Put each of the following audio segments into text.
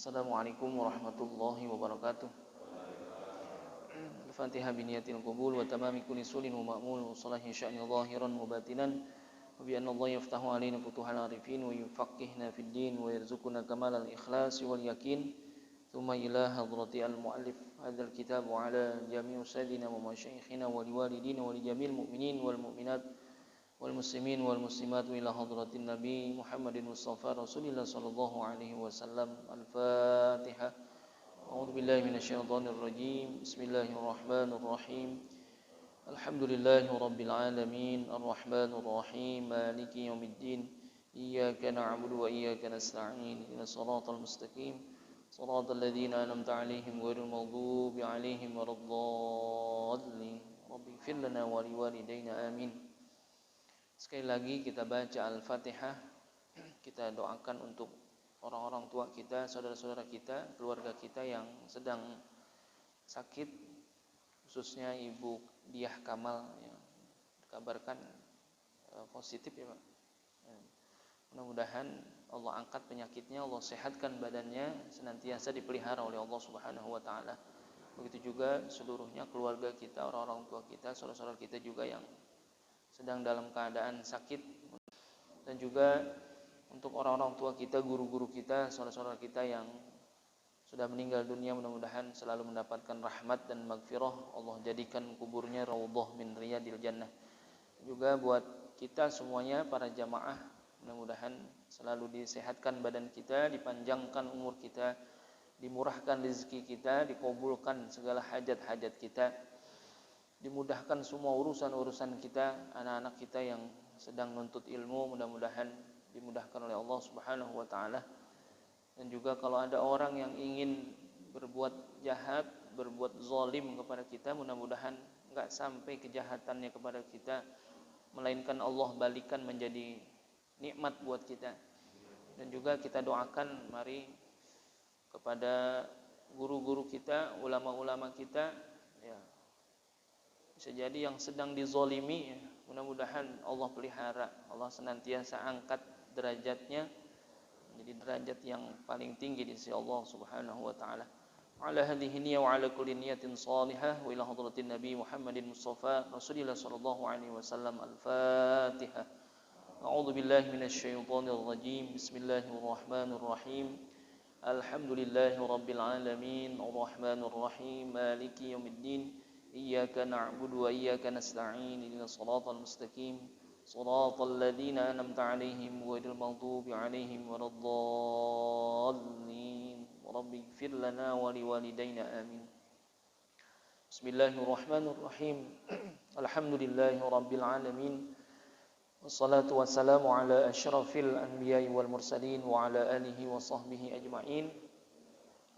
Assalamualaikum warahmatullahi wabarakatuh. Al-Fatihah biniyatil qubul wa tamami kulli sulin wa ma'mul wa salahi sya'ni zahiran wa batinan wa bi anna Allah yaftahu alaina futuhal arifin wa yufaqqihna fid din wa yarzuquna kamalal ikhlas wal yakin. Thumma ila hadrati al-muallif hadzal kitab wa ala jami' usadina wa masyayikhina wa liwalidina wa li jamil mu'minin wal mu'minat wal muslimin wal muslimat ila hadratin nabi Muhammadin Mustafa Rasulillah sallallahu alaihi wasallam. Al-Fatihah. A'udzu billahi minasyaitonir rajim. Bismillahirrahmanirrahim. Alhamdulillahi rabbil alamin arrahmanir rahim maliki yaumiddin. Iyyaka na'budu wa iyyaka nasta'in. Ihdinas siratal mustaqim. Shiratal ladzina an'amta 'alaihim ghairil maghdubi 'alaihim waladdallin. Rabbighfir lana wa liwalidayna amin. Sekali lagi kita baca Al-Fatihah. Kita doakan untuk orang-orang tua kita, saudara-saudara kita, keluarga kita yang sedang sakit, khususnya Ibu Diah Kamal yang dikabarkan positif ya Pak. Mudah-mudahan Allah angkat penyakitnya, Allah sehatkan badannya, senantiasa dipelihara oleh Allah Subhanahu wa taala. Begitu juga seluruhnya keluarga kita, orang-orang tua kita, saudara-saudara kita juga yang sedang dalam keadaan sakit, dan juga untuk orang-orang tua kita, guru-guru kita, saudara-saudara kita yang sudah meninggal dunia, mudah-mudahan selalu mendapatkan rahmat dan maghfirah. Allah jadikan kuburnya raudhah min riyadil jannah. Juga buat kita semuanya, para jamaah, mudah-mudahan selalu disehatkan badan kita, dipanjangkan umur kita, dimurahkan rezeki kita, dikabulkan segala hajat-hajat kita, dimudahkan semua urusan-urusan kita, anak-anak kita yang sedang nuntut ilmu, mudah-mudahan dimudahkan oleh Allah Subhanahu wa taala. Dan juga kalau ada orang yang ingin berbuat jahat, berbuat zalim kepada kita, mudah-mudahan enggak sampai kejahatannya kepada kita, melainkan Allah balikan menjadi nikmat buat kita. Dan juga kita doakan mari kepada guru-guru kita, ulama-ulama kita, ya, bisa jadi yang sedang dizalimi, ya, mudah-mudahan Allah pelihara, Allah senantiasa angkat derajatnya menjadi derajat yang paling tinggi di sisi Allah Subhanahu wa taala. Ala hadhihi niyyah wa ala kulli niyatin salihah wa ila hadratin nabi Muhammadin Mustafa Rasulillah sallallahu alaihi wasallam. Al-Fatihah. A'udzu billahi minasyaitonir rajim. Bismillahirrahmanirrahim. Alhamdulillahi rabbil alamin arrahmanir rahim maliki yaumiddin. Iyyaka na'budu wa iyyaka nasta'in. Ihdinas siratal mustaqim. Shiratal ladzina an'amta 'alaihim ghairil maghdubi 'alaihim waladdallin. Rabbighfir lana wa liwalidayna amin. Bismillahirrahmanirrahim. Alhamdulillahi rabbil alamin. Wassalatu wassalamu ala asyrafil anbiya'i wal mursalin wa ala alihi wa sahbihi ajma'in.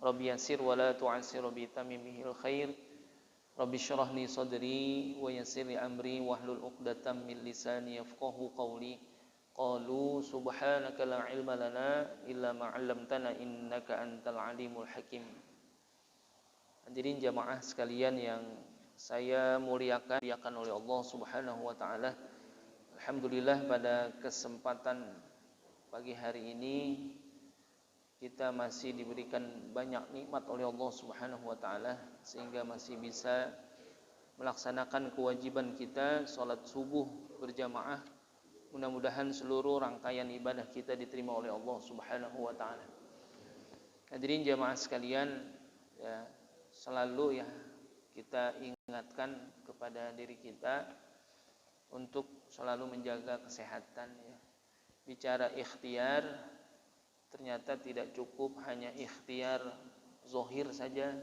Rabbi yassir wa la tu'assir bi tamimihil khair. Rabbi syrah li sadri wa yassir li amri wahlul 'uqdatam min lisani yafqahu qawli. Qalu subhanaka la ilma lana illa ma 'allamtana innaka antal alimul hakim. Hadirin jamaah sekalian yang saya muliakan oleh Allah Subhanahu wa taala. Alhamdulillah pada kesempatan pagi hari ini kita masih diberikan banyak nikmat oleh Allah Subhanahu wa taala sehingga masih bisa melaksanakan kewajiban kita salat subuh berjamaah. Mudah-mudahan seluruh rangkaian ibadah kita diterima oleh Allah Subhanahu wa taala. Hadirin jamaah sekalian, ya, selalu ya kita ingatkan kepada diri kita untuk selalu menjaga kesehatan, ya. Bicara ikhtiar, ternyata tidak cukup hanya ikhtiar zahir saja,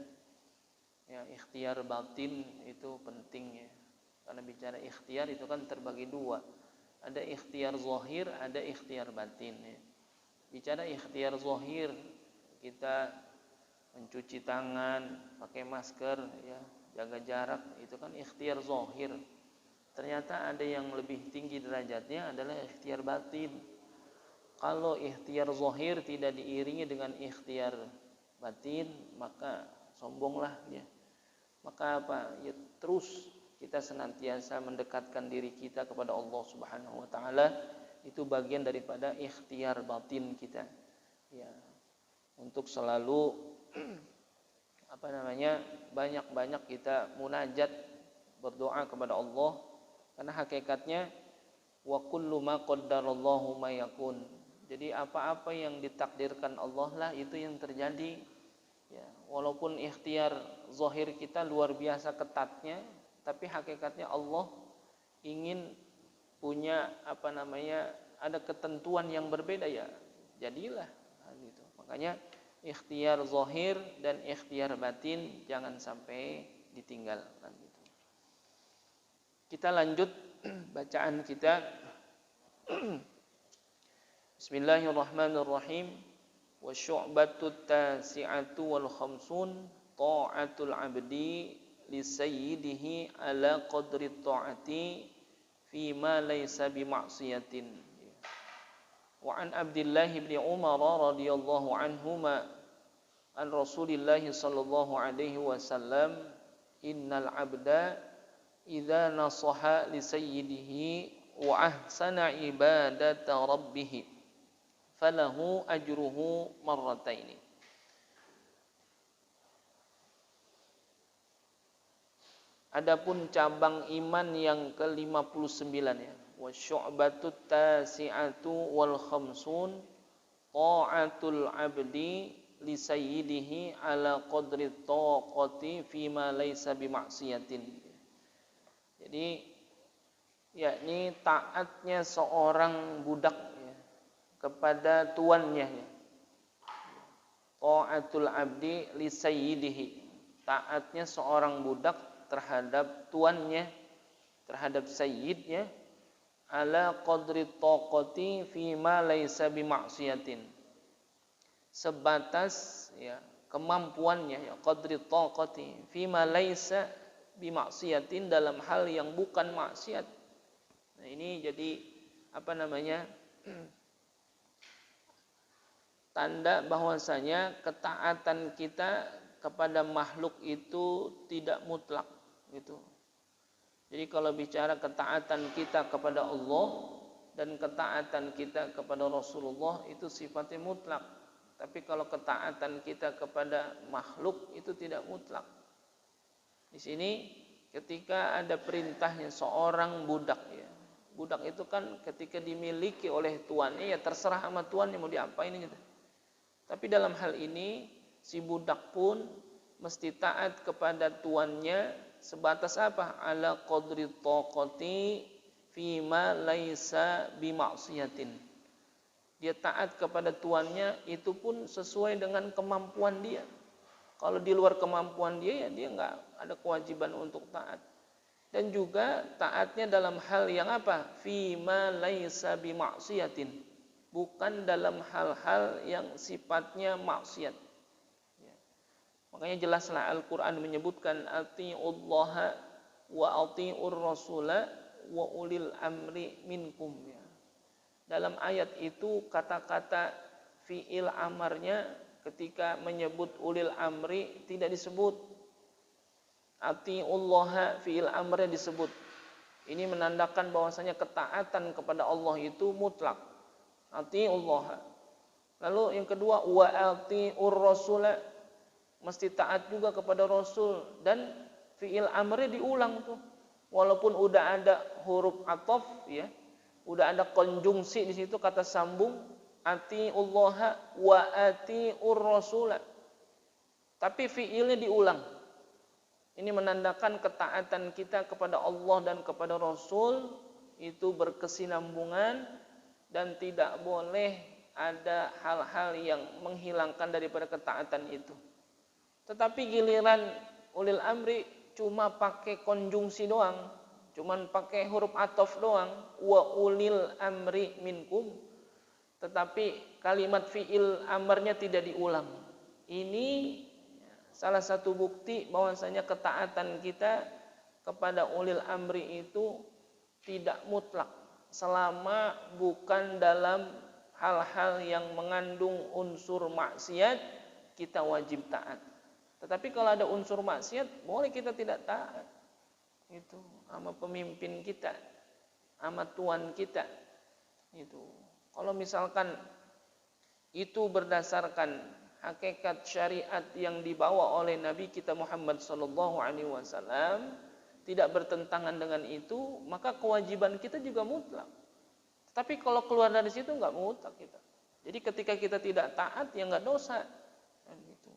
ya, ikhtiar batin itu penting, ya. Karena bicara ikhtiar itu kan terbagi dua, ada ikhtiar zahir, ada ikhtiar batin, ya. Bicara ikhtiar zahir, kita mencuci tangan, pakai masker, ya, jaga jarak, itu kan ikhtiar zahir. Ternyata ada yang lebih tinggi derajatnya adalah ikhtiar batin. Kalau ikhtiar zahir tidak diiringi dengan ikhtiar batin, maka sombonglah dia. Maka apa? Ya, terus kita senantiasa mendekatkan diri kita kepada Allah Subhanahu wa taala. Itu bagian daripada ikhtiar batin kita. Ya. untuk selalu banyak-banyak kita munajat berdoa kepada Allah, karena hakikatnya wa kullu ma qaddarallahu ma yakun. Jadi apa-apa yang ditakdirkan Allah lah itu yang terjadi. Ya, walaupun ikhtiar zahir kita luar biasa ketatnya, tapi hakikatnya Allah ingin punya ada ketentuan yang berbeda, ya jadilah gitu. Makanya ikhtiar zahir dan ikhtiar batin jangan sampai ditinggal gitu. Kita lanjut bacaan kita. Bismillahirrahmanirrahim. Wa syu'batut tasi'atu wal khamsun ta'atul 'abdi li sayyidihi ala qadri ta'ati fi ma laysa bi ma'siyatin. Wa an Abdullah bin Umar radhiyallahu anhuma an Rasulillah sallallahu alaihi wasallam innal 'abda idza nasaha li sayyidihi wa ahsana ibadata rabbih falahu ajruhu marrataini. Adapun cabang iman yang ke-59 ya, wa syu'batut tasi'atu wal khamsun ta'atul 'abdi li sayyidihi ala qadri taqati fi ma laysa bi ma'siyatin. Jadi yakni taatnya seorang budak ya, kepada tuannya ya. Ta'atul 'abdi li sayyidihi, taatnya seorang budak terhadap tuannya, terhadap sayyidnya, ala qadri taqati fi ma laysa bi ma'siyatin, sebatas ya kemampuannya ya, qadri taqati fi ma laysa bi ma'siyatin, dalam hal yang bukan maksiat. Nah, ini jadi tanda bahwasanya ketaatan kita kepada makhluk itu tidak mutlak gitu. Jadi kalau bicara ketaatan kita kepada Allah dan ketaatan kita kepada Rasulullah itu sifatnya mutlak. Tapi kalau ketaatan kita kepada makhluk itu tidak mutlak. Di sini ketika ada perintahnya seorang budak ya. Budak itu kan ketika dimiliki oleh tuannya ya terserah sama tuannya mau diapain gitu. Tapi dalam hal ini si budak pun mesti taat kepada tuannya sebatas apa? Ala qadri taqati fi ma laisa bi ma'siyatin. Dia taat kepada tuannya itu pun sesuai dengan kemampuan dia. Kalau di luar kemampuan dia ya dia enggak ada kewajiban untuk taat. Dan juga taatnya dalam hal yang apa? Fi ma laisa bi ma'siyatin. Bukan dalam hal-hal yang sifatnya maksiat. Ya. Makanya jelaslah Al-Quran menyebutkan ati'ullaha wa ati'ur rasula wa ulil amri minkum. Ya. Dalam ayat itu kata-kata fi'il amarnya ketika menyebut ulil amri tidak disebut. Ati'ullaha fi'il amrnya disebut. Ini menandakan bahwasanya ketaatan kepada Allah itu mutlak. Ati'ullah. Lalu yang kedua wa ati'ur rasula, mesti taat juga kepada Rasul, dan fi'il amri diulang tuh. Walaupun udah ada huruf ataf ya, udah ada konjungsi di situ kata sambung ati'ullah wa ati'ur rasula. Tapi fi'ilnya diulang. Ini menandakan ketaatan kita kepada Allah dan kepada Rasul itu berkesinambungan dan tidak boleh ada hal-hal yang menghilangkan daripada ketaatan itu. Tetapi giliran ulil amri cuma pakai konjungsi doang, cuman pakai huruf ataf doang, wa ulil amri minkum, tetapi kalimat fi'il amarnya tidak diulang. Ini salah satu bukti bahwasanya ketaatan kita kepada ulil amri itu tidak mutlak selama bukan dalam hal-hal yang mengandung unsur maksiat, kita wajib taat. Tetapi kalau ada unsur maksiat, boleh kita tidak taat. Itu sama pemimpin kita, sama tuan kita. Itu. Kalau misalkan itu berdasarkan hakikat syariat yang dibawa oleh Nabi kita Muhammad sallallahu alaihi wasallam tidak bertentangan dengan itu, maka kewajiban kita juga mutlak. Tapi kalau keluar dari situ nggak mutlak kita. Jadi ketika kita tidak taat ya nggak dosa. Gitu.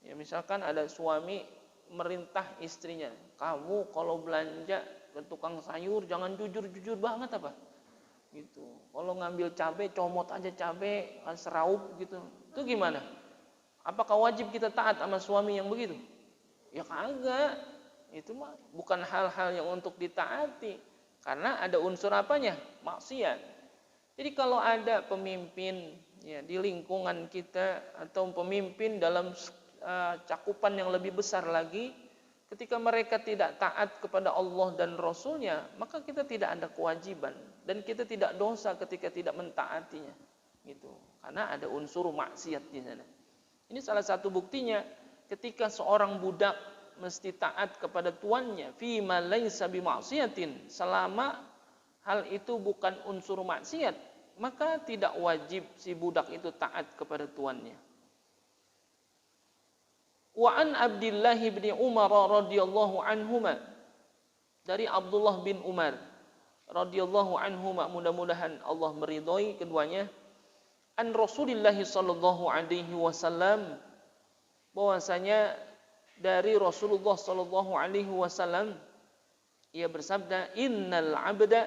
Ya misalkan ada suami merintah istrinya, kamu kalau belanja ke tukang sayur jangan jujur banget apa? Gitu. Kalau ngambil cabai comot aja cabai, seraup gitu. Itu gimana? Apakah wajib kita taat sama suami yang begitu? Ya kagak. Itu mah bukan hal-hal yang untuk ditaati. Karena ada unsur apanya? Maksiat. Jadi kalau ada pemimpin ya, di lingkungan kita atau pemimpin dalam cakupan yang lebih besar lagi, ketika mereka tidak taat kepada Allah dan Rasulnya, maka kita tidak ada kewajiban dan kita tidak dosa ketika tidak mentaatinya. Gitu. Karena ada unsur maksiat di sana. Ini salah satu buktinya ketika seorang budak mesti taat kepada tuannya, fi ma laisa bi maksiatin, selama hal itu bukan unsur maksiat, maka tidak wajib si budak itu taat kepada tuannya. Wa an Abdullah bin Umar radhiyallahu anhuma, dari Abdullah bin Umar radhiyallahu anhuma, mudah-mudahan Allah meridhai keduanya, an Rasulillah sallallahu alaihi wasallam, bahwasanya dari Rasulullah sallallahu alaihi wasallam ia bersabda, innal abda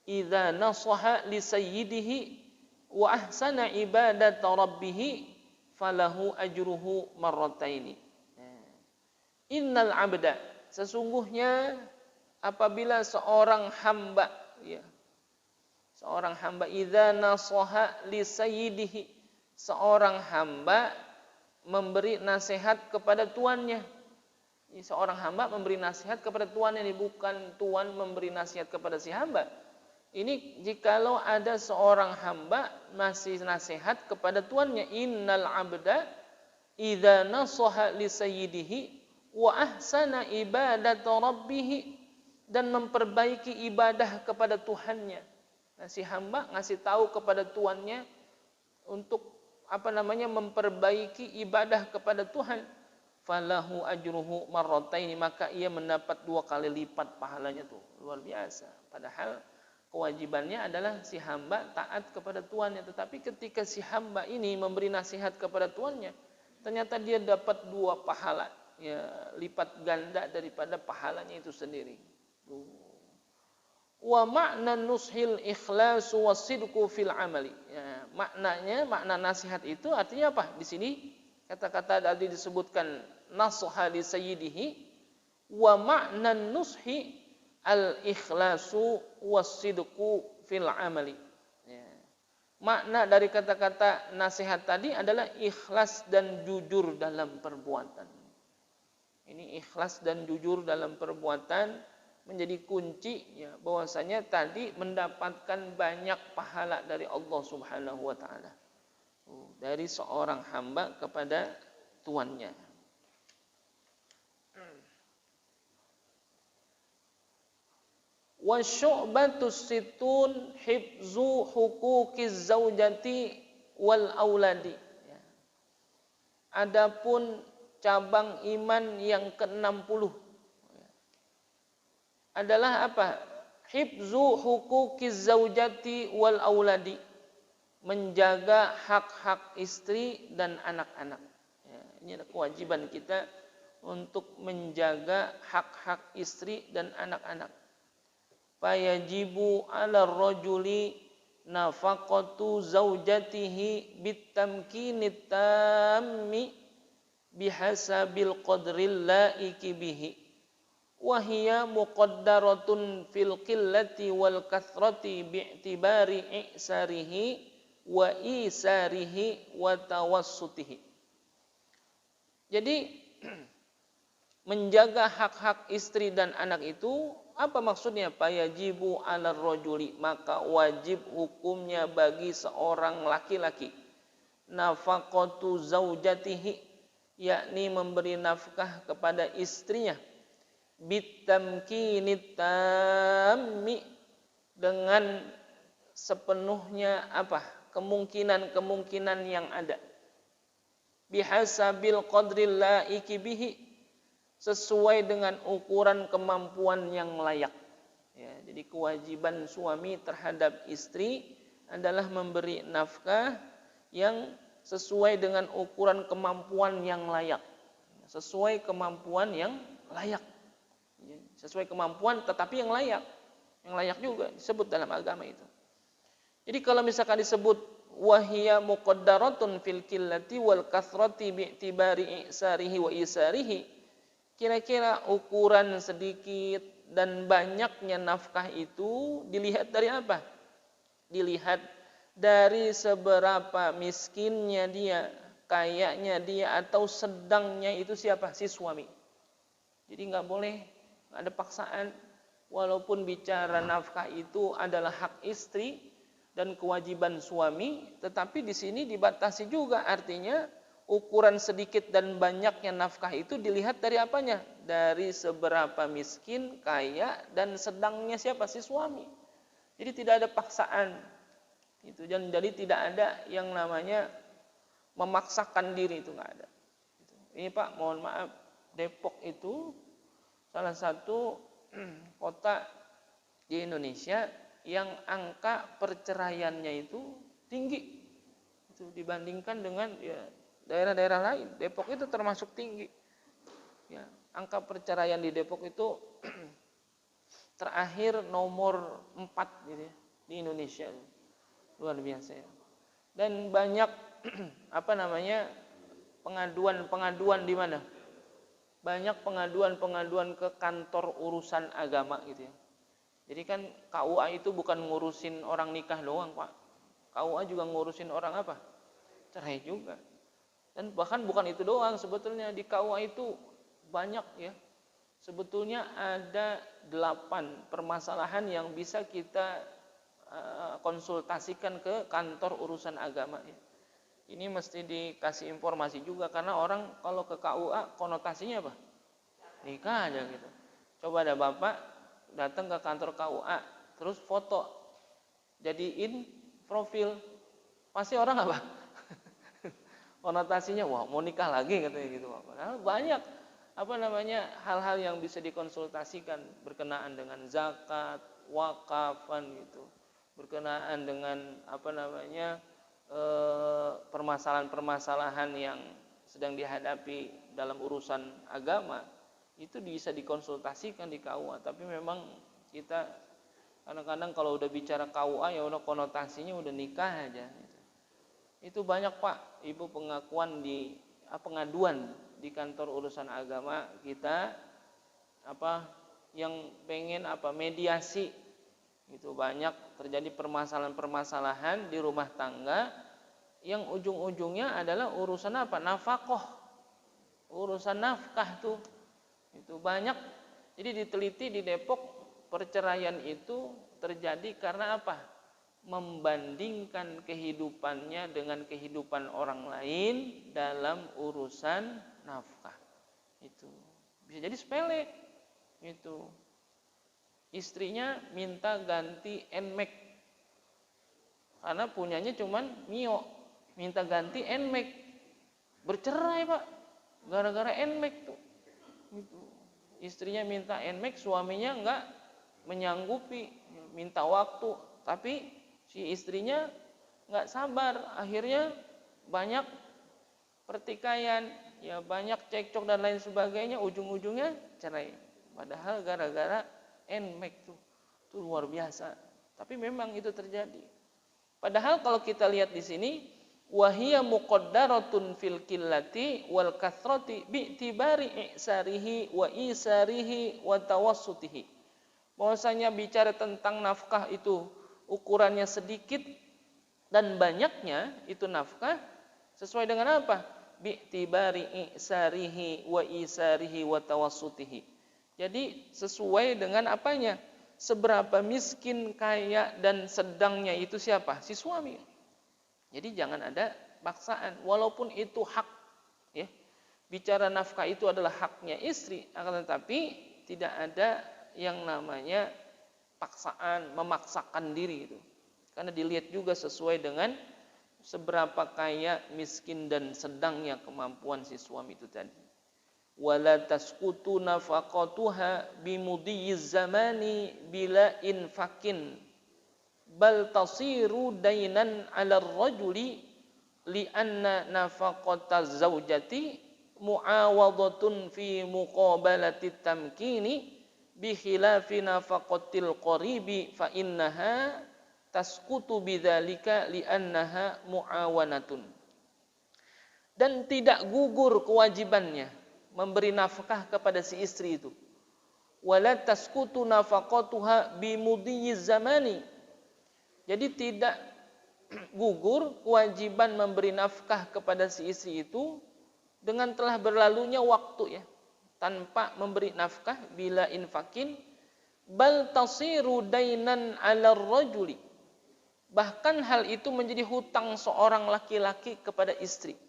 idza nasaha li sayyidihi wa ahsana ibadata rabbih falahu ajruhu marrataini. Innal abda, sesungguhnya apabila seorang hamba ya, seorang hamba idza nasaha li sayyidihi, seorang hamba memberi nasihat kepada tuannya. Seorang hamba memberi nasihat kepada tuannya, ini bukan tuan memberi nasihat kepada si hamba. Ini jikalau ada seorang hamba masih nasihat kepada tuannya, innal abda idza nasaha li sayyidihi wa ahsana ibadata rabbih, dan memperbaiki ibadah kepada Tuhannya. Nah, si hamba ngasih tahu kepada tuannya untuk memperbaiki ibadah kepada Tuhan, falahu ajruhu marrataini, maka ia mendapat 2 kali lipat pahalanya tuh. Luar biasa. Padahal kewajibannya adalah si hamba taat kepada tuannya, tetapi ketika si hamba ini memberi nasihat kepada tuannya, ternyata dia dapat 2 pahala, ya, lipat ganda daripada pahalanya itu sendiri. Wa ma'na nushil ikhlasu wasidqu fil amali. Ya, makna nasihat itu artinya apa? Di sini kata-kata tadi disebutkan nasihat li sayyidihi, wa ma'na nushi al-ikhlasu was-sidqu fil amali. Ya. Makna dari kata-kata nasihat tadi adalah ikhlas dan jujur dalam perbuatan. Ini ikhlas dan jujur dalam perbuatan menjadi kunci ya, bahwasanya tadi mendapatkan banyak pahala dari Allah Subhanahu wa taala. Dari seorang hamba kepada tuannya. Wa syu'batus situn hifzu huquqiz zaujati wal auladi. Adapun cabang iman yang ke-60 adalah apa? Hifzu huquqiz zaujati wal auladi, menjaga hak-hak istri dan anak-anak. Ya, ini adalah kewajiban kita untuk menjaga hak-hak istri dan anak-anak. Fayajibu 'ala ar-rajuli nafaqatu zaujatihi bitamkinit tammi bihasabil qadril laiki bihi wa hiya muqaddaratun fil qillati wal kathrati bi'tibari i'sarihi wa isarihi wa tawassutihi. Jadi menjaga hak-hak istri dan anak itu apa maksudnya? Fayajibu 'alar rajuli, maka wajib hukumnya bagi seorang laki-laki nafaqatu zaujatihi, yakni memberi nafkah kepada istrinya, bitamkinit tammi, dengan sepenuhnya apa? Kemungkinan-kemungkinan yang ada. bihasabil qadril laiki bihi, sesuai dengan ukuran kemampuan yang layak. Ya, jadi kewajiban suami terhadap istri adalah memberi nafkah yang sesuai dengan ukuran kemampuan yang layak. Sesuai kemampuan yang layak. Sesuai kemampuan tetapi yang layak. Yang layak juga disebut dalam agama itu. Jadi kalau misalkan disebut wahiyya muqaddaratun fil qillati wal kathrati bi'tibari i'sarihi wa isarihi, kira-kira ukuran sedikit dan banyaknya nafkah itu dilihat dari apa? Dilihat dari seberapa miskinnya dia, kayanya dia, atau sedangnya itu siapa? Si suami. Jadi nggak boleh, nggak ada paksaan. Walaupun bicara nafkah itu adalah hak istri dan kewajiban suami, tetapi di sini dibatasi juga, artinya ukuran sedikit dan banyaknya nafkah itu dilihat dari apanya? Dari seberapa miskin, kaya, dan sedangnya siapa? Si suami. Jadi tidak ada paksaan. Itu, jadi tidak ada yang namanya memaksakan diri, itu nggak ada. Ini Pak, mohon maaf, Depok itu salah satu kota di Indonesia yang angka perceraiannya itu tinggi. Itu dibandingkan dengan ya, daerah-daerah lain. Depok itu termasuk tinggi. Ya, angka perceraian di Depok itu terakhir nomor 4 gitu ya, di Indonesia. Luar biasa ya. Dan banyak pengaduan di mana? Banyak pengaduan ke kantor urusan agama gitu ya. Jadi kan KUA itu bukan ngurusin orang nikah doang, Pak. KUA juga ngurusin orang apa? Cerai juga. Dan bahkan bukan itu doang, sebetulnya di KUA itu banyak ya. Sebetulnya ada 8 permasalahan yang bisa kita konsultasikan ke kantor urusan agama ya. Ini mesti dikasih informasi juga, karena orang kalau ke KUA konotasinya apa? Nikah aja gitu. Coba ada bapak datang ke kantor KUA, terus foto, jadiin profil, pasti orang apa? Konotasinya, wah mau nikah lagi katanya gitu. Padahal banyak hal-hal yang bisa dikonsultasikan berkenaan dengan zakat, wakafan gitu, berkenaan dengan permasalahan-permasalahan yang sedang dihadapi dalam urusan agama, itu bisa dikonsultasikan di KUA. Tapi memang kita kadang-kadang kalau udah bicara KUA ya udah konotasinya udah nikah aja. Itu banyak Pak, Ibu, pengaduan di kantor urusan agama kita yang pengen mediasi. Itu banyak terjadi permasalahan-permasalahan di rumah tangga yang ujung-ujungnya adalah urusan apa? Nafkah. Urusan nafkah tuh. Itu banyak. Jadi diteliti di Depok, perceraian itu terjadi karena apa? Membandingkan kehidupannya dengan kehidupan orang lain dalam urusan nafkah. Itu bisa jadi sepele. Itu istrinya minta ganti NMAX karena punyanya cuman Mio, minta ganti NMAX, bercerai Pak gara-gara NMAX tuh. Gitu. Istrinya minta NMAX, suaminya enggak menyanggupi, minta waktu, tapi si istrinya enggak sabar, akhirnya banyak pertikaian, ya banyak cekcok dan lain sebagainya, ujung-ujungnya cerai. Padahal gara-gara NMAX tuh luar biasa. Tapi memang itu terjadi. Padahal kalau kita lihat di sini, wahiyya muqaddaratun fil qillati wal kathrati bi'tibari i'sarihi wa isarihi wa tawassutihi. Bahwasanya bicara tentang nafkah itu ukurannya sedikit dan banyaknya itu nafkah sesuai dengan apa? Bi'tibari i'sarihi wa isarihi wa tawassutihi. Jadi sesuai dengan apanya? Seberapa miskin, kaya, dan sedangnya itu siapa? Si suami. Jadi jangan ada paksaan, walaupun itu hak. Ya. Bicara nafkah itu adalah haknya istri, akan tetapi tidak ada yang namanya paksaan, memaksakan diri itu. Karena dilihat juga sesuai dengan seberapa kaya, miskin dan sedangnya kemampuan si suami itu tadi. Wala tasqutu nafaqatuha bimudiyyiz zamani bila infakin bal tasiru dainan 'ala ar-rajuli li'anna nafaqataz zawjati mu'awadatun fi muqabalati tamkini bi khilafi nafaqatil qaribi fa innaha tasqutu bidzalika li'annaha mu'awanatun. Dan tidak gugur kewajibannya memberi nafkah kepada si istri itu. Wala tasqutu nafaqatuha bimudiyyiz zamani. Jadi tidak gugur kewajiban memberi nafkah kepada si istri itu dengan telah berlalunya waktu ya, tanpa memberi nafkah bila infakin bal tasiru dainan 'ala rajuli. Bahkan hal itu menjadi hutang seorang laki-laki kepada istri.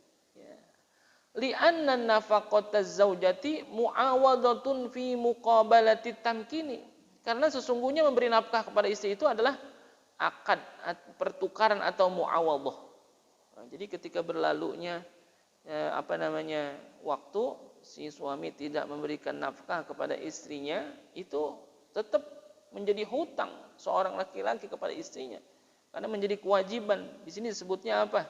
Li'anna nafaqataz zaujati mu'awadatun fi muqabalati tamkini. Karena sesungguhnya memberi nafkah kepada istri itu adalah akad, pertukaran atau mu'awadah. Jadi ketika berlalunya waktu, si suami tidak memberikan nafkah kepada istrinya, itu tetap menjadi hutang seorang laki-laki kepada istrinya. Karena menjadi kewajiban. Di sini disebutnya apa?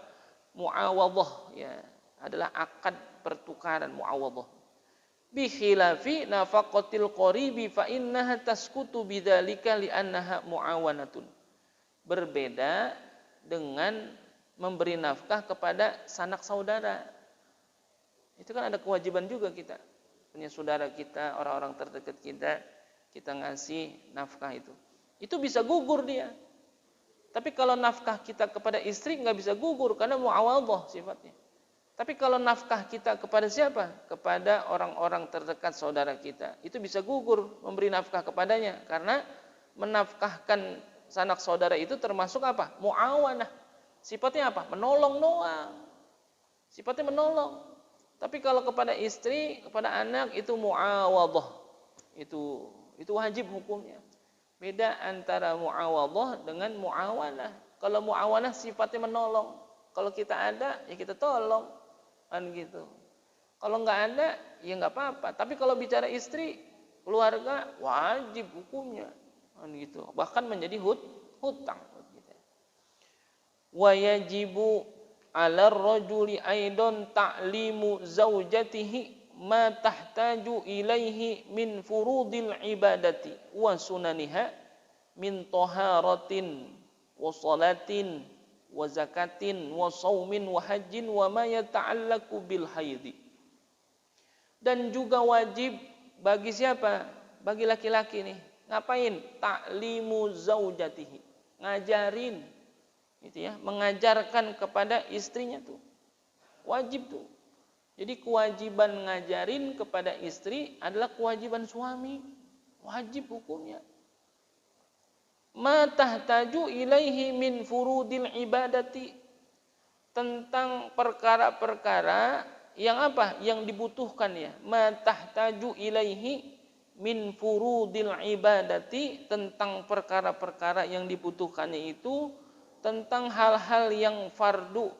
Mu'awadah ya. Adalah akad pertukaran mu'awadah. Bi khilafi nafaqatil qaribi fa innaha tasqutu bidzalika li'annaha mu'awanatun. Berbeda dengan memberi nafkah kepada sanak saudara. Itu kan ada kewajiban juga kita. Punya saudara kita, orang-orang terdekat kita ngasih nafkah itu. Itu bisa gugur dia. Tapi kalau nafkah kita kepada istri nggak bisa gugur karena mu'awadah sifatnya. Tapi kalau nafkah kita kepada siapa? Kepada orang-orang terdekat saudara kita. Itu bisa gugur memberi nafkah kepadanya. Karena menafkahkan sanak saudara itu termasuk apa? Mu'awanah. Sifatnya apa? Menolong doang. Sifatnya menolong. Tapi kalau kepada istri, kepada anak itu mu'awadah. Itu wajib hukumnya. Beda antara mu'awadah dengan mu'awanah. Kalau mu'awanah sifatnya menolong. Kalau kita ada, ya kita tolong. Kan gitu. Kalau nggak ada, ya nggak apa-apa. Tapi kalau bicara istri, keluarga, wajib hukumnya. Kan gitu. Bahkan menjadi hutang. Wa yajibu 'ala ar-rajuli aidan ta'limu zaujatihi ma tahtaju ilaihi min furudil ibadati wa sunaniha min taharatin wa salatin wa zakatin wa saumin wa hajjin wa ma yata'allaku bil haidi. Dan juga wajib bagi siapa? Bagi laki-laki nih. Ngapain? Ta'limu zaujatihi. Ngajarin. Gitu ya, mengajarkan kepada istrinya tuh. Wajib tuh. Jadi kewajiban ngajarin kepada istri adalah kewajiban suami. Wajib hukumnya. Ma tahtaju ilaihi min furudil ibadati, tentang perkara-perkara yang apa? Yang dibutuhkan ya. Ma tahtaju ilaihi min furudil ibadati, tentang perkara-perkara yang dibutuhkannya itu tentang hal-hal yang fardu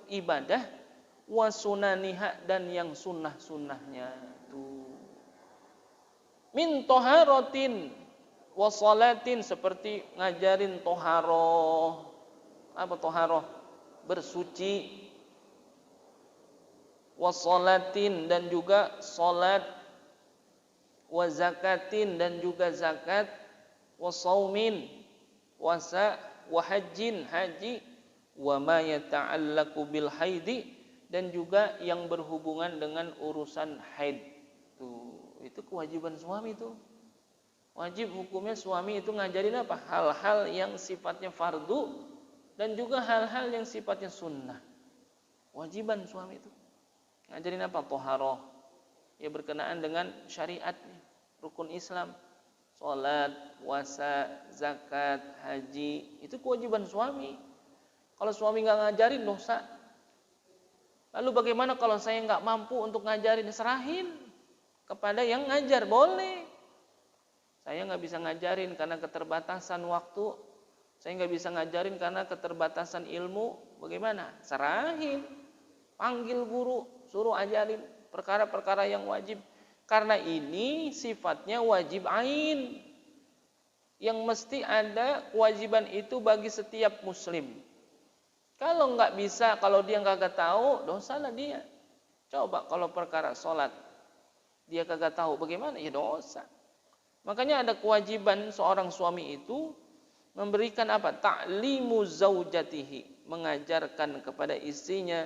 ibadah, wa sunaniha, dan yang sunnah-sunnahnya itu. Min taharatin wa salatin, seperti ngajarin toharoh. Apa toharoh? Bersuci. Wa salatin, dan juga salat. Wa zakatin, dan juga zakat. Wa saumin, puasa. Wa hajjin, haji. Wa ma yata'allaku bil haidi, dan juga yang berhubungan dengan urusan haid. Itu kewajiban suami tuh. Wajib hukumnya suami itu ngajarin apa? Hal-hal yang sifatnya fardu dan juga hal-hal yang sifatnya sunnah. Wajiban suami itu. Ngajarin apa? Toharoh. Ya berkenaan dengan syariat, rukun Islam. Salat, puasa, zakat, haji. Itu kewajiban suami. Kalau suami nggak ngajarin, dosa. Lalu bagaimana kalau saya nggak mampu untuk ngajarin? Serahin kepada yang ngajar. Boleh. Saya nggak bisa ngajarin karena keterbatasan waktu. Saya nggak bisa ngajarin karena keterbatasan ilmu. Bagaimana? Serahin, panggil guru, suruh ajarin perkara-perkara yang wajib. Karena ini sifatnya wajib ain, yang mesti ada kewajiban itu bagi setiap muslim. Kalau nggak bisa, kalau dia nggak tahu, dosalah dia. Coba kalau perkara sholat, dia kagak tahu bagaimana, ya dosa. Makanya ada kewajiban seorang suami itu memberikan apa? Ta'limu zaujatihi, mengajarkan kepada istrinya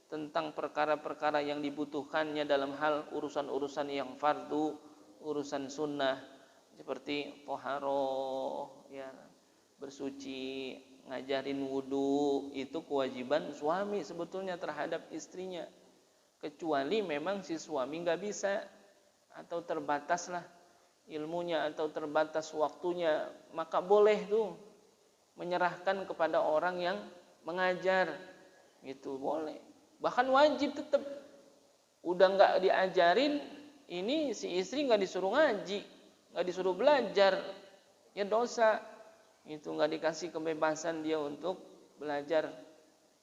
tentang perkara-perkara yang dibutuhkannya dalam hal urusan-urusan yang fardu, urusan sunnah seperti toharoh, ya, bersuci, ngajarin wudu, itu kewajiban suami sebetulnya terhadap istrinya. Kecuali memang si suami nggak bisa atau terbataslah ilmunya atau terbatas waktunya, maka boleh tuh menyerahkan kepada orang yang mengajar, gitu boleh. Bahkan wajib tetap. Udah nggak diajarin, ini si istri nggak disuruh ngaji, nggak disuruh belajar, ya dosa. Itu nggak dikasih kebebasan dia untuk belajar,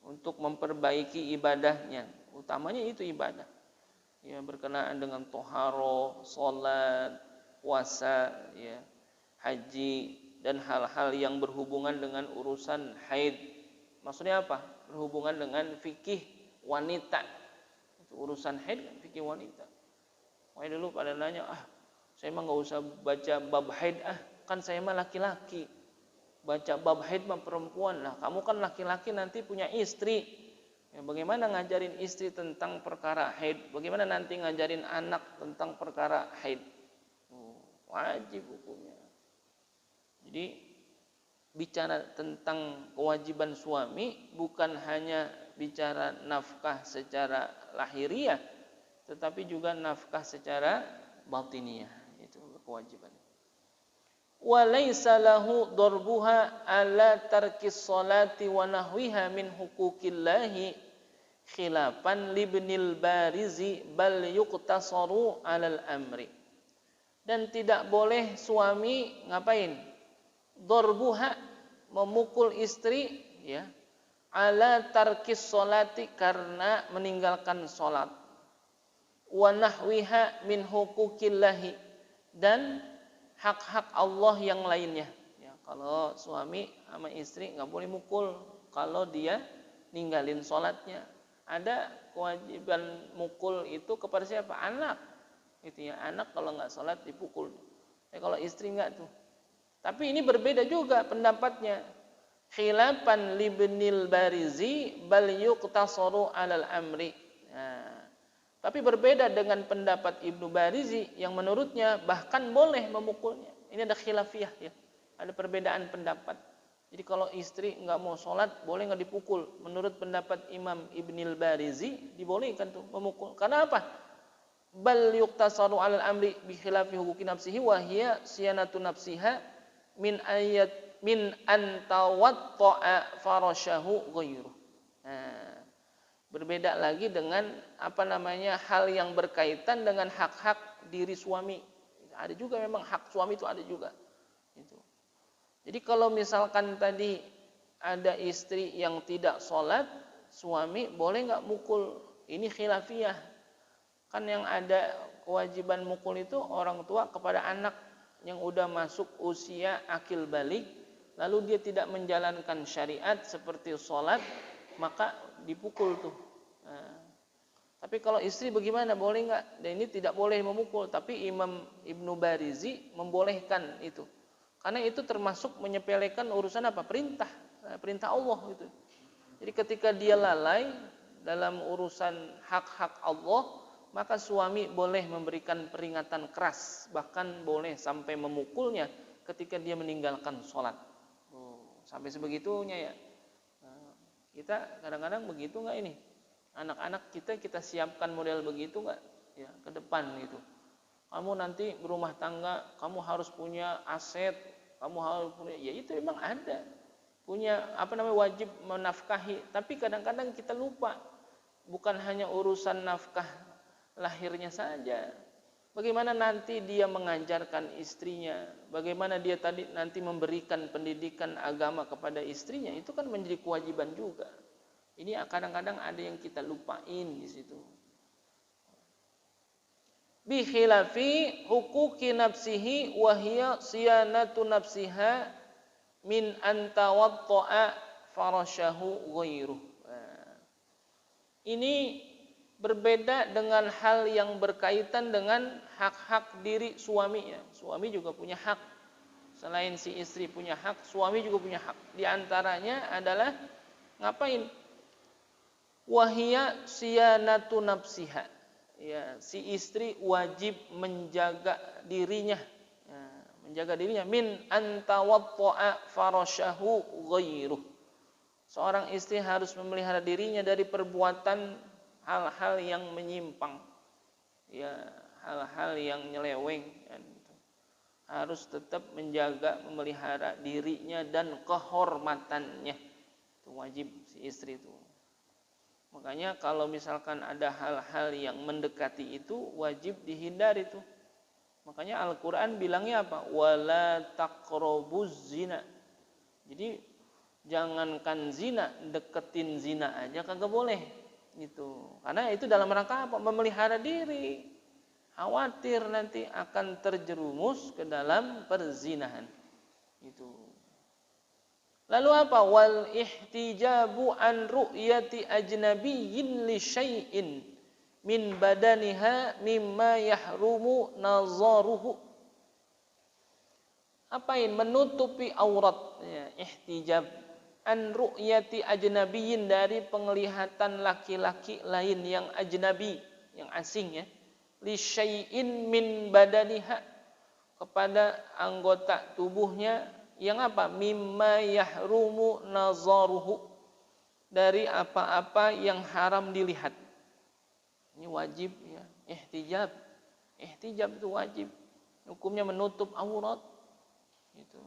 untuk memperbaiki ibadahnya. Utamanya itu ibadah, ya, berkenaan dengan toharo, sholat, puasa, ya, haji, dan hal-hal yang berhubungan dengan urusan haid. Maksudnya apa? Berhubungan dengan fikih wanita. Itu urusan haid kan, fikih wanita. Makanya dulu pada nanya, saya mah nggak usah baca bab haid, kan saya mah laki-laki. Baca bab haid mah perempuan. Lah, kamu kan laki-laki nanti punya istri. Ya, bagaimana ngajarin istri tentang perkara haid? Bagaimana nanti ngajarin anak tentang perkara haid? Wajib hukumnya. Jadi bicara tentang kewajiban suami bukan hanya bicara nafkah secara lahiriah, tetapi juga nafkah secara batiniah. Itu kewajiban. Wa laisa lahu darbuha ala tarkis salati wa nahwiha min huquqillahi khilafan libnil barizi bal yuqtasaru alal amri. Dan tidak boleh suami ngapain? Darbuha, memukul istri, ya, ala tarkis salati, karena meninggalkan salat, wa nahwiha min huquqillahi, dan hak-hak Allah yang lainnya. Ya, kalau suami sama istri nggak boleh mukul kalau dia ninggalin sholatnya. Ada kewajiban mukul itu kepada siapa? Anak. Itu ya, anak kalau nggak sholat dipukul. Kalau istri nggak tuh. Tapi ini berbeda juga pendapatnya. Khilafan libnil barizi bal yuqtasaru alal amri. Nah, tapi berbeda dengan pendapat Ibnu Barizi yang menurutnya bahkan boleh memukulnya. Ini ada khilafiyah, ya. Ada perbedaan pendapat. Jadi kalau istri nggak mau sholat, boleh nggak dipukul? Menurut pendapat Imam Ibnul Barizi, dibolehkan tuh memukul. Karena apa? Bal yuqtasaru alal amri bi khilafi huquqi nafsihi wa hiya siyanatu nafsiha min antawatta'a farashahu ghairuh. Nah, berbeda lagi dengan hal yang berkaitan dengan hak-hak diri suami. Ada juga memang hak suami itu ada juga. Gitu. Jadi kalau misalkan tadi ada istri yang tidak sholat, suami boleh nggak mukul? Ini khilafiyah. Kan yang ada kewajiban mukul itu orang tua kepada anak yang udah masuk usia akil balik, lalu dia tidak menjalankan syariat seperti sholat, maka dipukul tuh. Nah, tapi kalau istri bagaimana? Boleh nggak? Dan ini tidak boleh memukul. Tapi Imam Ibnu Barizi membolehkan itu, karena itu termasuk menyepelekan urusan apa? Perintah Allah itu. Jadi ketika dia lalai dalam urusan hak-hak Allah, maka suami boleh memberikan peringatan keras, bahkan boleh sampai memukulnya ketika dia meninggalkan sholat. Sampai sebegitunya ya. Nah, kita kadang-kadang begitu nggak ini? Anak-anak kita siapkan model begitu nggak? Ya, ke depan gitu. Kamu nanti berumah tangga, kamu harus punya aset, kamu harus punya, ya itu memang ada. Punya wajib menafkahi, tapi kadang-kadang kita lupa. Bukan hanya urusan nafkah lahirnya saja. Bagaimana nanti dia mengajarkan istrinya, bagaimana dia nanti memberikan pendidikan agama kepada istrinya, itu kan menjadi kewajiban juga. Ini kadang-kadang ada yang kita lupain di situ. Bi khilafi huquqi nafsihi wa hiya siyanatu nafsiha min an tawadda'a farashahu ghairuh. Ini berbeda dengan hal yang berkaitan dengan hak-hak diri suaminya. Suami juga punya hak. Selain si istri punya hak, suami juga punya hak. Di antaranya adalah ngapain? Wahia siyanatu nafsiha. Ya, si istri wajib menjaga dirinya. Ya, menjaga dirinya min antawadda'a farashahu ghairuh. Seorang istri harus memelihara dirinya dari perbuatan hal-hal yang menyimpang. Ya, hal-hal yang nyeleweng. Harus tetap menjaga, memelihara dirinya dan kehormatannya. Itu wajib si istri itu. Makanya kalau misalkan ada hal-hal yang mendekati itu, wajib dihindari itu. Makanya Al-Quran bilangnya apa? Wala taqrabuz zina. Jadi jangankan zina, deketin zina aja kagak boleh. Gitu. Karena itu dalam rangka apa? Memelihara diri. Khawatir nanti akan terjerumus ke dalam perzinahan. Itu. Lalu apa? Wal ihtijabu an ru'yati ajnabiyyin li syai'in min badaniha mimma yahrumu nazaruhu. Apain? Menutupi aurat. Ya, ihtijab an ru'yati ajnabiyyin, dari penglihatan laki-laki lain yang ajnabi, yang asing ya. Li syai'in min badaniha, kepada anggota tubuhnya yang apa? Mimma yahrumu nazaruhu, dari apa-apa yang haram dilihat. Ini wajib ya, ihtijab. Ihtijab itu wajib. Hukumnya menutup aurat. Itu.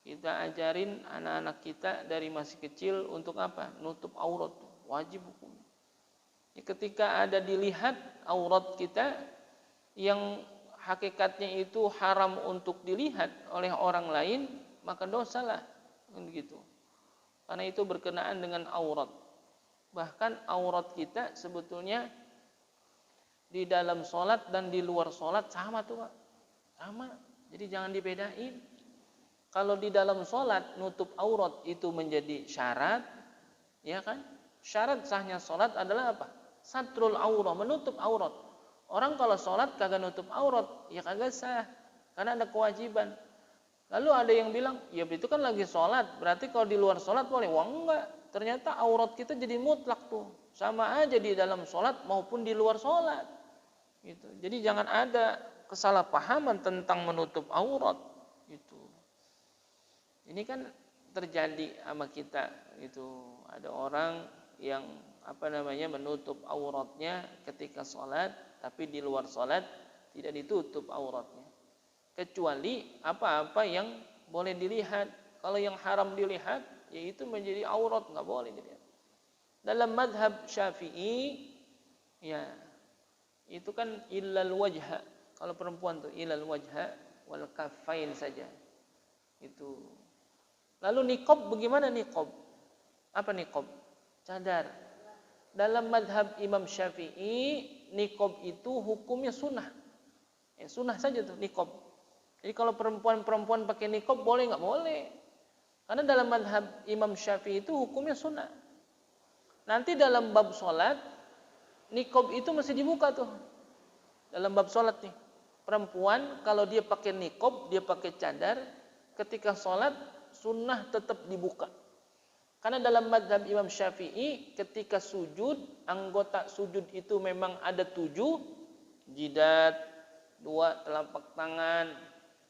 Kita ajarin anak-anak kita dari masih kecil untuk apa? Nutup aurat. Wajib hukum. Ketika ada dilihat aurat kita yang hakikatnya itu haram untuk dilihat oleh orang lain, maka dosalah begitu. Karena itu berkenaan dengan aurat. Bahkan aurat kita sebetulnya di dalam sholat dan di luar sholat sama tuh Pak. Sama. Jadi jangan dibedain. Kalau di dalam sholat nutup aurat itu menjadi syarat, ya kan? Syarat sahnya sholat adalah apa? Satrul aurah, menutup aurat. Orang kalau sholat kagak nutup aurat, ya kagak sah. Karena ada kewajiban. Lalu ada yang bilang, ya itu kan lagi sholat, berarti kalau di luar sholat boleh. Wah enggak, ternyata aurat kita jadi mutlak tuh. Sama aja di dalam sholat maupun di luar sholat. Gitu. Jadi jangan ada kesalahpahaman tentang menutup aurat. Gitu. Ini kan terjadi sama kita. Gitu. Ada orang yang menutup auratnya ketika sholat, tapi di luar sholat tidak ditutup auratnya. Kecuali apa-apa yang boleh dilihat. Kalau yang haram dilihat, yaitu menjadi aurat, nggak boleh dilihat. Dalam madhab Syafi'i, ya itu kan illal wajha. Kalau perempuan tuh illal wajha wal kaffain saja. Itu. Lalu niqab, bagaimana niqab? Apa niqab? Cadar. Dalam madhab Imam Syafi'i, niqab itu hukumnya sunnah. Ya, sunnah saja tuh niqab. Jadi kalau perempuan pakai niqab boleh nggak? Boleh. Karena dalam madhab Imam Syafi'i itu hukumnya sunnah. Nanti dalam bab sholat, niqab itu masih dibuka tuh. Dalam bab sholat nih. Perempuan kalau dia pakai niqab, dia pakai cadar, ketika sholat sunnah tetap dibuka. Karena dalam mazhab Imam Syafi'i, ketika sujud, anggota sujud itu memang ada 7, jidat, 2 telapak tangan,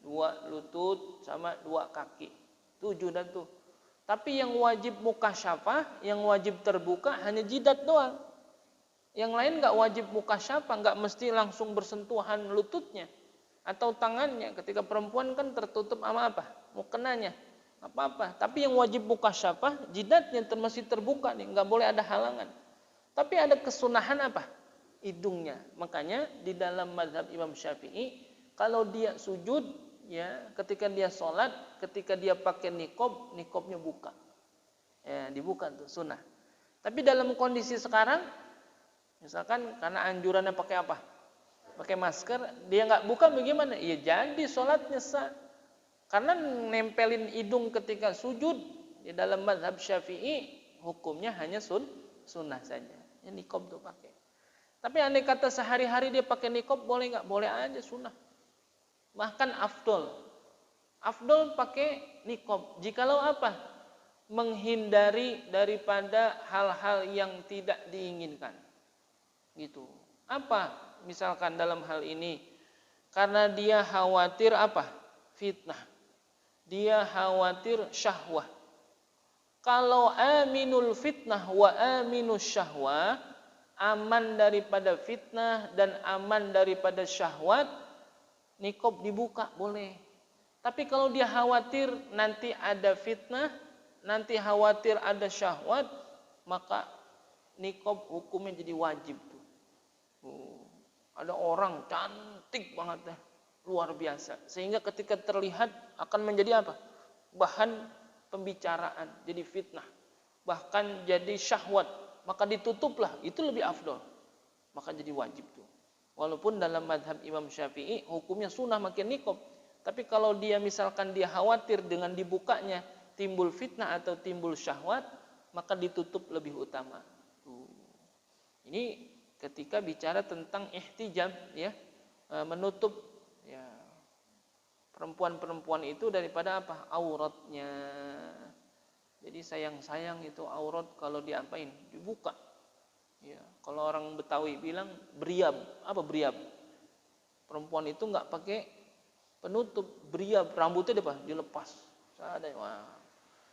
2 lutut, sama 2 kaki. 7 dan tuh. Tapi yang wajib mukasyafah, yang wajib terbuka hanya jidat doang. Yang lain nggak wajib mukasyafah, nggak mesti langsung bersentuhan lututnya atau tangannya. Ketika perempuan kan tertutup sama apa? Mukenanya. Apa-apa. Tapi yang wajib mukasyafah, jidatnya masih terbuka nih, nggak boleh ada halangan. Tapi ada kesunahan apa? Hidungnya. Makanya di dalam mazhab Imam Syafi'i, kalau dia sujud, ya, ketika dia sholat, ketika dia pakai niqab, niqabnya buka. Ya, dibuka tuh sunnah. Tapi dalam kondisi sekarang, misalkan karena anjurannya pakai apa? Pakai masker, dia nggak buka bagaimana? Ya jadi sholatnya sah. Karena nempelin hidung ketika sujud di dalam mazhab Syafi'i hukumnya hanya sunnah saja. Ya niqab tuh pakai. Tapi andai kata sehari-hari dia pakai niqab boleh nggak? Boleh aja sunnah. Bahkan afdol. Afdol pakai niqab. Jikalau apa? Menghindari daripada hal-hal yang tidak diinginkan. Gitu. Apa? Misalkan dalam hal ini karena dia khawatir apa? Fitnah. Dia khawatir syahwah. Kalau aminul fitnah wa aminus syahwah, aman daripada fitnah dan aman daripada syahwat, niqab dibuka boleh. Tapi kalau dia khawatir nanti ada fitnah, nanti khawatir ada syahwat, maka niqab hukumnya jadi wajib tuh. Ada orang cantik banget dah, luar biasa. Sehingga ketika terlihat akan menjadi apa? Bahan pembicaraan, jadi fitnah. Bahkan jadi syahwat, maka ditutuplah, itu lebih afdol. Maka jadi wajib tuh. Walaupun dalam madhab Imam Syafi'i hukumnya sunnah makin niqab. Tapi kalau dia misalkan dia khawatir dengan dibukanya timbul fitnah atau timbul syahwat, maka ditutup lebih utama. Ini ketika bicara tentang ihtijab, ya, menutup ya perempuan-perempuan itu daripada apa? Auratnya. Jadi sayang-sayang itu aurat kalau diapain? Dibuka. Ya, kalau orang Betawi bilang beriab. Apa beriab? Perempuan itu nggak pakai penutup, beriab, rambutnya dilepas. Ada, wah.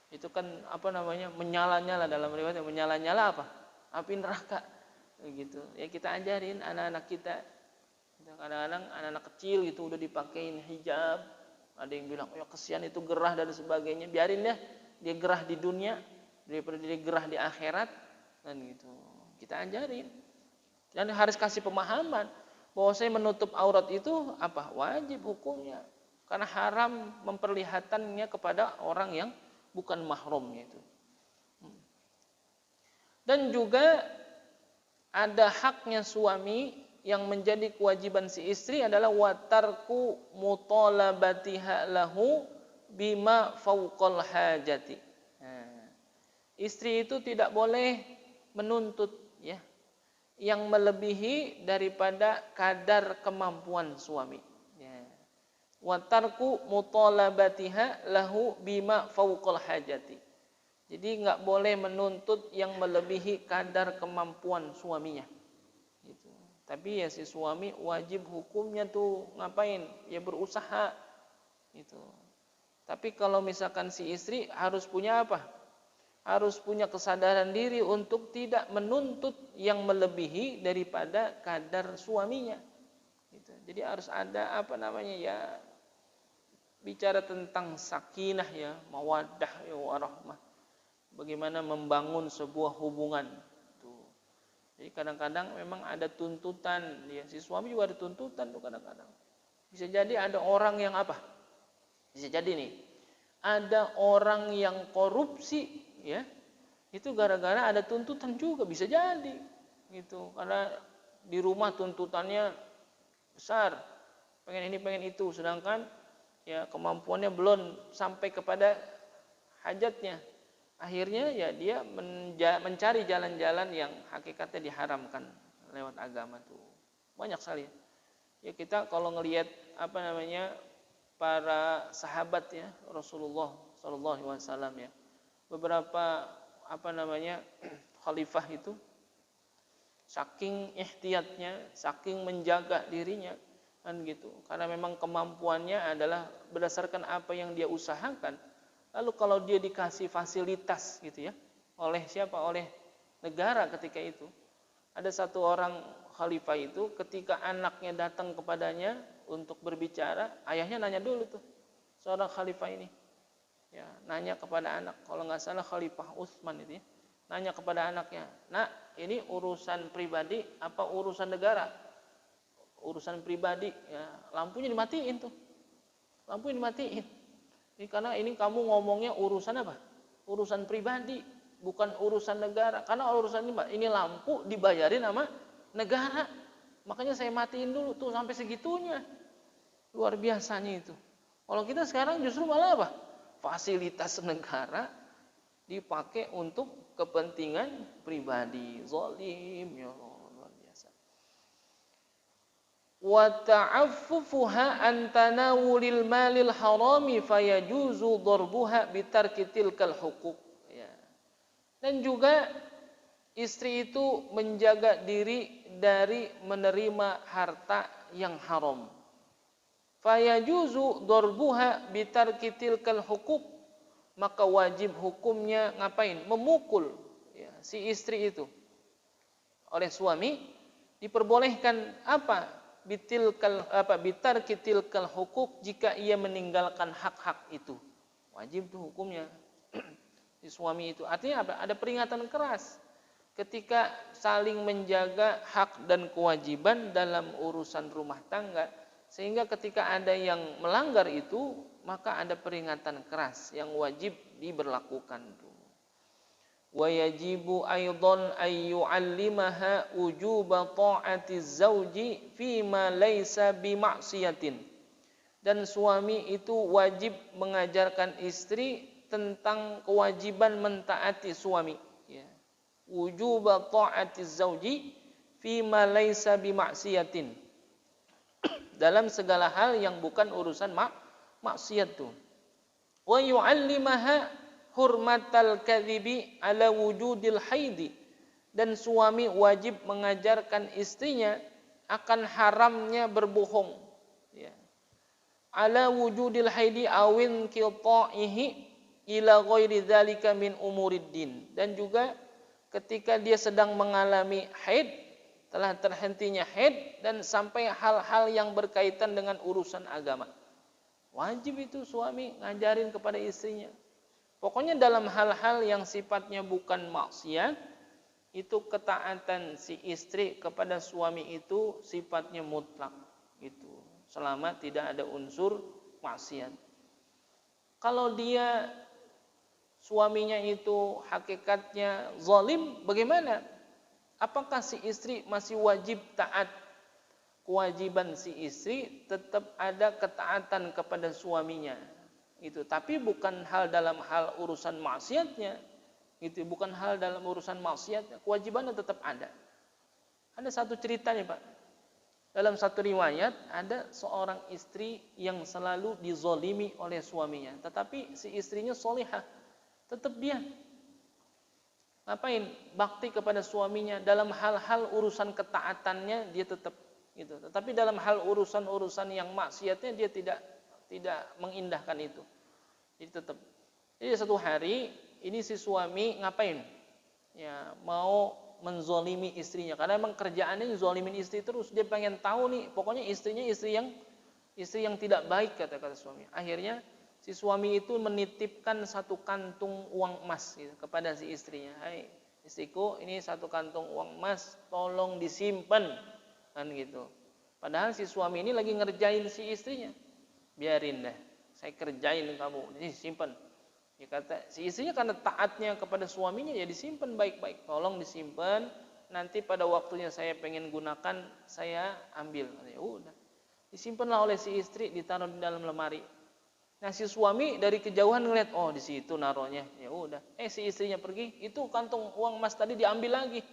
Itu kan apa namanya? Menyala-nyala, dalam riwayat menyala-nyala apa? Api neraka. Gitu. Ya kita ajarin anak-anak kita. Kadang-kadang anak-anak kecil itu udah dipakein hijab. Ada yang bilang, "Oh ya kesian itu gerah dan sebagainya." Biarin deh, dia gerah di dunia daripada dia gerah di akhirat. Dan gitu. Kita ajarin. Dan harus kasih pemahaman bahwa saya menutup aurat itu apa? Wajib hukumnya. Karena haram memperlihatannya kepada orang yang bukan mahramnya itu. Dan juga ada haknya suami yang menjadi kewajiban si istri adalah watarku mutalabatiha lahu bima fauqal hajati. Nah, istri itu tidak boleh menuntut ya yang melebihi daripada kadar kemampuan suami. Ya. Watarku mutalabatiha lahu bima fauqal hajati. Jadi nggak boleh menuntut yang melebihi kadar kemampuan suaminya. Gitu. Tapi ya si suami wajib hukumnya tuh ngapain? Ya berusaha. Gitu. Tapi kalau misalkan si istri harus punya apa? Harus punya kesadaran diri untuk tidak menuntut yang melebihi daripada kadar suaminya. Gitu. Jadi harus ada apa namanya ya bicara tentang sakinah ya, mawaddah ya warahmah. Bagaimana membangun sebuah hubungan. Tuh. Jadi kadang-kadang memang ada tuntutan, ya si suami juga ada tuntutan tuh kadang-kadang. Bisa jadi ada orang yang apa? Bisa jadi nih, ada orang yang korupsi, ya, itu gara-gara ada tuntutan juga bisa jadi, gitu. Karena di rumah tuntutannya besar, pengen ini pengen itu, sedangkan ya kemampuannya belum sampai kepada hajatnya. Akhirnya ya dia mencari jalan-jalan yang hakikatnya diharamkan lewat agama tuh. Banyak sekali. Ya kita kalau ngelihat apa namanya para sahabat ya Rasulullah sallallahu alaihi wasallam ya. Beberapa apa namanya khalifah itu saking ihtiyatnya, saking menjaga dirinya kan gitu. Karena memang kemampuannya adalah berdasarkan apa yang dia usahakan. Lalu kalau dia dikasih fasilitas gitu ya, oleh siapa? Oleh negara ketika itu. Ada satu orang khalifah itu ketika anaknya datang kepadanya untuk berbicara, ayahnya nanya dulu tuh. Seorang khalifah ini. Ya, nanya kepada anak, kalau nggak salah Khalifah Utsman itu ya. Nanya kepada anaknya, "Nak, ini urusan pribadi apa urusan negara?" Urusan pribadi, ya, lampunya dimatiin tuh. Lampunya dimatiin. Ini karena ini kamu ngomongnya urusan apa? Urusan pribadi. bukan urusan negara. Karena urusan ini lampu dibayarin sama negara. Makanya saya matiin dulu tuh sampai segitunya. Luar biasanya itu. Kalau kita sekarang justru malah apa? Fasilitas negara dipakai untuk kepentingan pribadi. Zalim, ya Allah, luar biasa. Wa ta'affufuha an tanawulil malil harami fayajuzu darbuha bitarki tilkal huquq. Ya. Dan juga istri itu menjaga diri dari menerima harta yang haram. Fayajuzu darbuha bitarki tilkal huquq, maka wajib hukumnya ngapain? Memukul ya, si istri itu oleh suami. Diperbolehkan apa? Bitarki tilkal huquq, jika ia meninggalkan hak-hak itu. Wajib tuh hukumnya si suami itu. Artinya apa? Ada peringatan keras ketika saling menjaga hak dan kewajiban dalam urusan rumah tangga. Sehingga ketika ada yang melanggar itu, maka ada peringatan keras yang wajib diberlakukan. Wa yajibu aidan ay yu'allimaha wujuba ta'ati zauji fi ma laysa bi ma'siyatin. Dan suami itu wajib mengajarkan istri tentang kewajiban mentaati suami. Ya. Wujuba ta'ati zauji fi ma laysa bi ma'siyatin. Dalam segala hal yang bukan urusan maksiat tuh. Wa yu'allimaha hurmatal kadhibi ala wujudil haidi. Dan suami wajib mengajarkan istrinya akan haramnya berbohong. Ya. Ala wujudil haidi awin qita'ihi ila ghairi dzalika min umuriddin. Dan juga ketika dia sedang mengalami haid, telah terhentinya haid dan sampai hal-hal yang berkaitan dengan urusan agama. Wajib itu suami ngajarin kepada istrinya. Pokoknya dalam hal-hal yang sifatnya bukan maksiat, itu ketaatan si istri kepada suami itu sifatnya mutlak. Itu selama tidak ada unsur maksiat. Kalau dia suaminya itu hakikatnya zalim, bagaimana? Apakah si istri masih wajib taat? Kewajiban si istri tetap ada ketaatan kepada suaminya. Itu, tapi bukan hal dalam hal urusan maksiatnya. Itu bukan hal dalam urusan maksiatnya. Kewajibannya tetap ada. Ada satu cerita nih Pak. Dalam satu riwayat ada seorang istri yang selalu dizolimi oleh suaminya. Tetapi si istrinya solihah. Tetap dia ngapain? Bakti kepada suaminya. Dalam hal-hal urusan ketaatannya dia tetap gitu. Tetapi dalam hal urusan-urusan yang maksiatnya dia tidak mengindahkan itu. Jadi tetap. Jadi satu hari ini si suami ngapain? Ya, mau menzolimi istrinya. Karena emang kerjaannya zolimin istri terus. Dia pengen tahu nih, pokoknya istrinya istri yang tidak baik, kata suami. Akhirnya si suami itu menitipkan satu kantung uang emas gitu, kepada si istrinya. Hai istriku, ini satu kantung uang emas, tolong disimpan, kan gitu. Padahal si suami ini lagi ngerjain si istrinya. Biarin deh, saya kerjain kamu, ini simpan. Ya kata si istrinya karena taatnya kepada suaminya, ya disimpan baik-baik. Tolong disimpan, nanti pada waktunya saya pengen gunakan, saya ambil. Ya udah, disimpanlah oleh si istri, ditaruh di dalam lemari. Nah si suami dari kejauhan ngeliat, oh di situ naruhnya, ya udah. Si istrinya pergi, itu kantung uang emas tadi diambil lagi.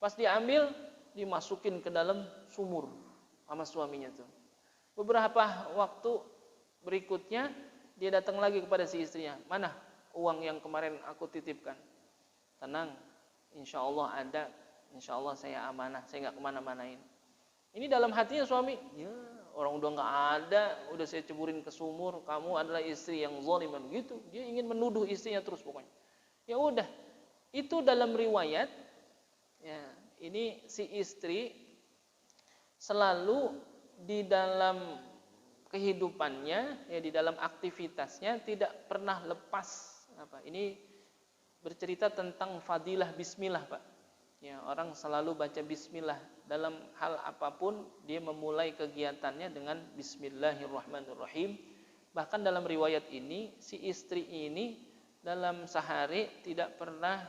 Pas diambil, dimasukin ke dalam sumur sama suaminya tuh. Beberapa waktu berikutnya dia datang lagi kepada si istrinya, mana uang yang kemarin aku titipkan? Tenang, insya Allah ada, insya Allah saya amanah, saya nggak kemana-manain. Ini dalam hatinya suami, ya orang udah nggak ada, udah saya ceburin ke sumur, kamu adalah istri yang zalim gitu. Dia ingin menuduh istrinya terus pokoknya. Ya udah, itu dalam riwayat. Ya, ini si istri selalu di dalam kehidupannya, ya di dalam aktivitasnya tidak pernah lepas apa? Ini bercerita tentang fadilah bismillah, Pak. Ya, orang selalu baca bismillah dalam hal apapun, dia memulai kegiatannya dengan bismillahirrahmanirrahim. Bahkan dalam riwayat ini si istri ini dalam sehari tidak pernah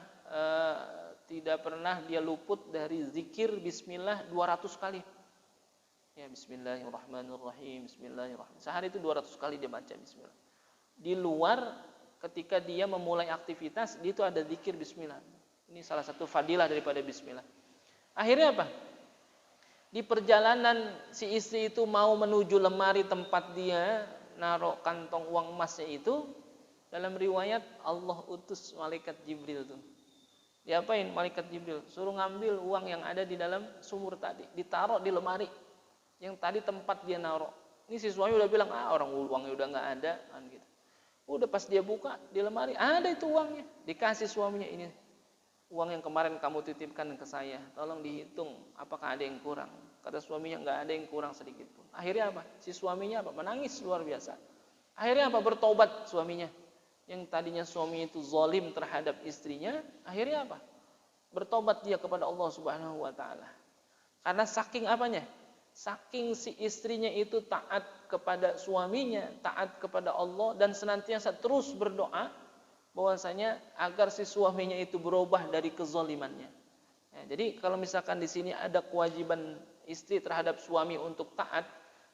dia luput dari zikir bismillah 200 kali. Ya, bismillahirrahmanirrahim, bismillahirrahmanirrahim. Sehari itu 200 kali dia baca bismillah. Di luar ketika dia memulai aktivitas, dia itu ada zikir bismillah. Ini salah satu fadilah daripada bismillah. Akhirnya apa? Di perjalanan si istri itu mau menuju lemari tempat dia naruh kantong uang emasnya itu, dalam riwayat Allah utus malaikat Jibril tuh. Diapain malaikat Jibril? Suruh ngambil uang yang ada di dalam sumur tadi, ditaruh di lemari yang tadi tempat dia naruh. Ini si suami udah bilang, orang uangnya udah nggak ada, kan gitu. Udah pas dia buka di lemari, ada itu uangnya. Dikasih suaminya, ini uang yang kemarin kamu titipkan ke saya, tolong dihitung apakah ada yang kurang. Kata suaminya, nggak ada yang kurang sedikit pun. Akhirnya apa? Si suaminya apa? Menangis luar biasa. Akhirnya apa? Bertobat suaminya. Yang tadinya suami itu zalim terhadap istrinya, akhirnya apa? Bertobat dia kepada Allah Subhanahu wa taala. Karena saking apanya? Saking si istrinya itu taat kepada suaminya, taat kepada Allah, dan senantiasa terus berdoa bahwasanya agar si suaminya itu berubah dari kezalimannya. Ya, jadi kalau misalkan di sini ada kewajiban istri terhadap suami untuk taat,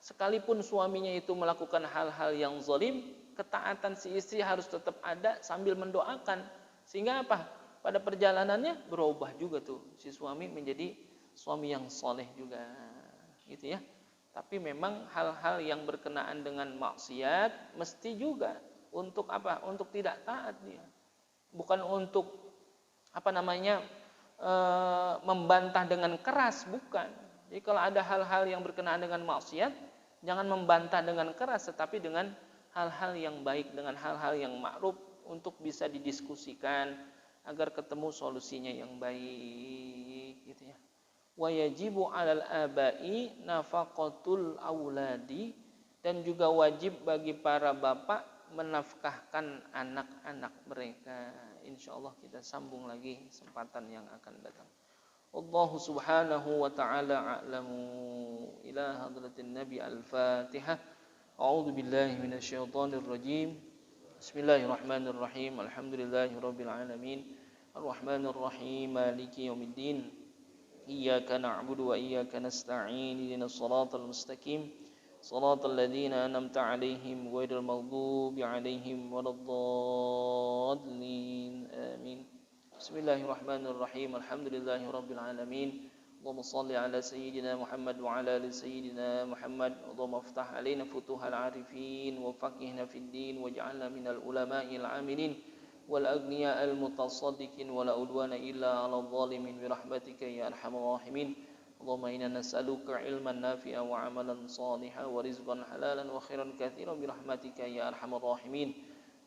sekalipun suaminya itu melakukan hal-hal yang zalim, ketaatan si istri harus tetap ada sambil mendoakan. Sehingga apa? Pada perjalanannya berubah juga tuh si suami menjadi suami yang soleh juga, gitu ya. Tapi memang hal-hal yang berkenaan dengan maksiat mesti juga untuk apa? Untuk tidak taat dia. Bukan untuk membantah dengan keras, bukan. Jadi kalau ada hal-hal yang berkenaan dengan maksiat, jangan membantah dengan keras, tetapi dengan hal-hal yang baik, dengan hal-hal yang ma'ruf, untuk bisa didiskusikan agar ketemu solusinya yang baik, gitu ya. Wa yajibu 'alal abai nafaqatul auladi, dan juga wajib bagi para bapak menafkahkan anak-anak mereka. Insyaallah kita sambung lagi kesempatan yang akan datang. Wallahu subhanahu wa ta'ala a'lamu. Ila hadratin Nabi al-Fatihah. A'udzu billahi minasyaitonir rajim. Bismillahirrahmanirrahim. Alhamdulillahirabbil alamin. Arrahmanir rahim. Maliki yaumiddin. Iyyaka na'budu wa iyyaka nasta'in. Ihdinas shiratal mustaqim. Shiratal ladzina an'amta 'alaihim ghairil maghdubi 'alaihim waladdallin. Amin. Bismillahirrahmanirrahim. Alhamdulillahirabbil alamin. Allahumma shalli ala sayyidina Muhammad wa ala ali sayyidina Muhammad. Allahumma iftah alaina futuhal arifin wa faqihna fid din waj'alna minal ulama'il 'amilin wal aghniya'il mutasaddiqin wa la udwana illa 'alal zalimin bi rahmatika ya arhamar rahimin. Allahumma inna nas'aluka ilman nafi'an wa 'amalan shalihan wa rizqan halalan wa khairan katsiran bi rahmatika ya arhamar rahimin.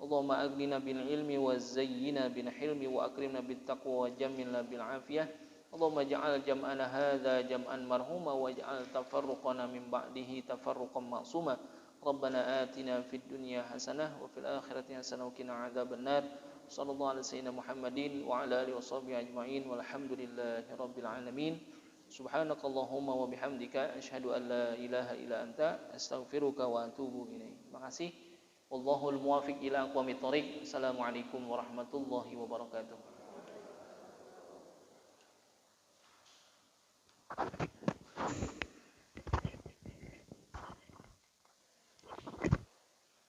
Allahumma aghnina bil ilmi wa zayyina bil hilmi wa akrimna bit taqwa wa jammilna bil afiyah. Allahumma ja'al jam'ana hadza jam'an marhuma wa ja'al tafarruqana min ba'dihi tafarruqan ma'suma. Rabbana atina fid dunya hasanah wa fil akhirati hasanah wa qina adzabannar. Sallallahu alaihi wasallam Muhammadin wa ala alihi washabihi ajma'in walhamdulillahi rabbil alamin. Subhanakallahumma wa bihamdika asyhadu an la ilaha illa anta astaghfiruka wa atubu ilaik. Terima kasih. Wallahul muwaffiq ila aqwamit thoriq. Assalamualaikum warahmatullahi wabarakatuh.